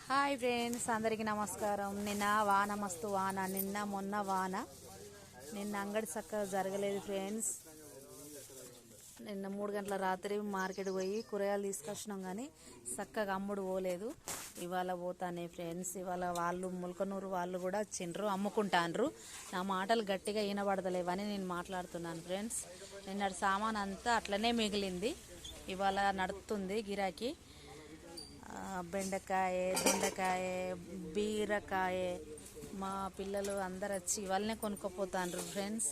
Hi friends, అందరికీ నమస్కారం. నిన్న వాన మస్తు వాన, నిన్న మొన్న వాన. నిన్న అంగడి చక్కగా జరగలేదు ఫ్రెండ్స్. నిన్న 3 గంటల రాత్రి మార్కెట్ పోయి కూరగాయలు తీసుకొచ్చినాం, కానీ చక్కగా అమ్ముడు పోలేదు. ఇవాళ పోతానే ఫ్రెండ్స్. ఇవాళ వాళ్ళు ముల్కనూరు వాళ్ళు కూడా వచ్చిండ్రు, అమ్ముకుంటాన్రు. నా మాటలు గట్టిగా వినబడతలేవని నేను మాట్లాడుతున్నాను ఫ్రెండ్స్. నిన్నటి సామాన్ అంతా అట్లనే మిగిలింది. ఇవాళ నడుస్తుంది గిరాకీ. బెండకాయ, దొండకాయ, బీరకాయ, మా పిల్లలు అందరు వచ్చి ఇవాళనే కొనుక్కోపోతాండ్రు ఫ్రెండ్స్.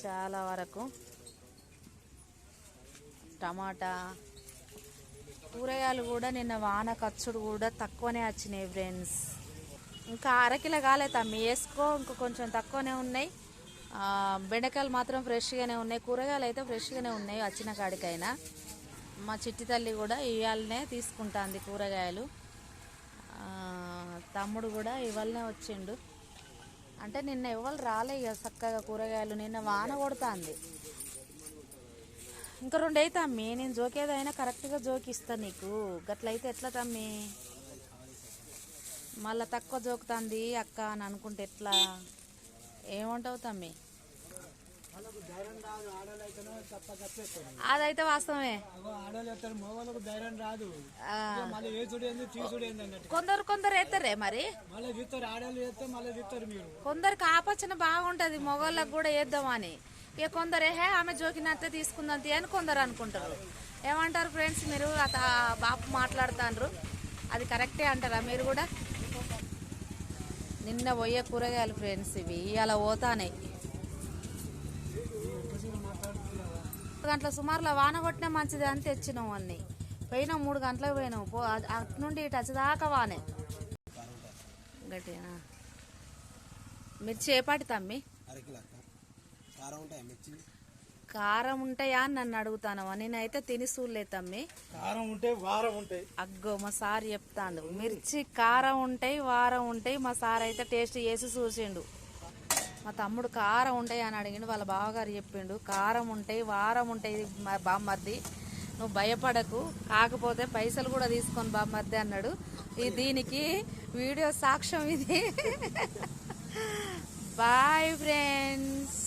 చాలా వరకు టమాటా కూరగాయలు కూడా నిన్న వాన ఖర్చుడు కూడా తక్కువనే వచ్చినాయి ఫ్రెండ్స్. ఇంకా అరకిలో కాలేదు తమ్మి, వేసుకో. ఇంకా కొంచెం తక్కువనే ఉన్నాయి. బెండకాయలు మాత్రం ఫ్రెష్గానే ఉన్నాయి. కూరగాయలు అయితే ఫ్రెష్గానే ఉన్నాయి వచ్చిన కాడికైనా. మా చిట్టి తల్లి కూడా ఇవాళనే తీసుకుంటుంది కూరగాయలు. తమ్ముడు కూడా ఇవాళనే వచ్చిండు. అంటే నిన్న ఇవాళ రాలే ఇక చక్కగా కూరగాయలు. నిన్న వాన కొడుతుంది. ఇంకా 2 అయితే తమ్మి, నేను జోకేదైనా కరెక్ట్గా జోకిస్తాను నీకు. గట్లయితే ఎట్లా తమ్మి? మళ్ళీ తక్కువ జోకుతుంది అక్క అని అనుకుంటే ఎట్లా? ఏమంటావు తమ్మి? అదైతే వాస్తవమే. కొందరు ఎత్తారే మరి. కొందరికి ఆపచ్చన బాగుంటది, మగవాళ్ళకి కూడా వేద్దామని. ఇక కొందరు ఆమె జోకినట్టే తీసుకుందాం అని కొందరు అనుకుంటారు. ఏమంటారు ఫ్రెండ్స్ మీరు? బాపు మాట్లాడుతాండ్రు, అది కరెక్టే అంటారా మీరు కూడా? నిన్న పోయే కూరగాయలు ఫ్రెండ్స్ ఇవి అలా పోతానే. 3 గంటల సుమారులో వాన కొట్టినా మంచిది అని తెచ్చినాం అన్ని. పోయినాం 3 గంటలకు పోయినాం. అటు నుండి ఇటు వచ్చేదాకా వానే గట్టిగా. మిర్చి ఏపాటి తమ్మి? కారం ఉంటాయా అని నన్ను అడుగుతాను. నేనైతే తిని చూడలే తమ్మి. కారం ఉంటే వారం ఉంటాయి. అగ్గో మా సార్ చెప్తాడు, మిర్చి కారం ఉంటాయి వారం ఉంటాయి. మా సార్ అయితే టేస్ట్ చేసి చూసిండు. మా తమ్ముడు కారం ఉంటాయి అని అడిగిండు. వాళ్ళ బావగారు చెప్పిండు కారం ఉంటాయి వారం ఉంటాయి బామ్మర్ది, నువ్వు భయపడకు, కాకపోతే పైసలు కూడా తీసుకొని బామ్మర్ది అన్నాడు. దీనికి వీడియో సాక్ష్యం ఇది. Boy friends.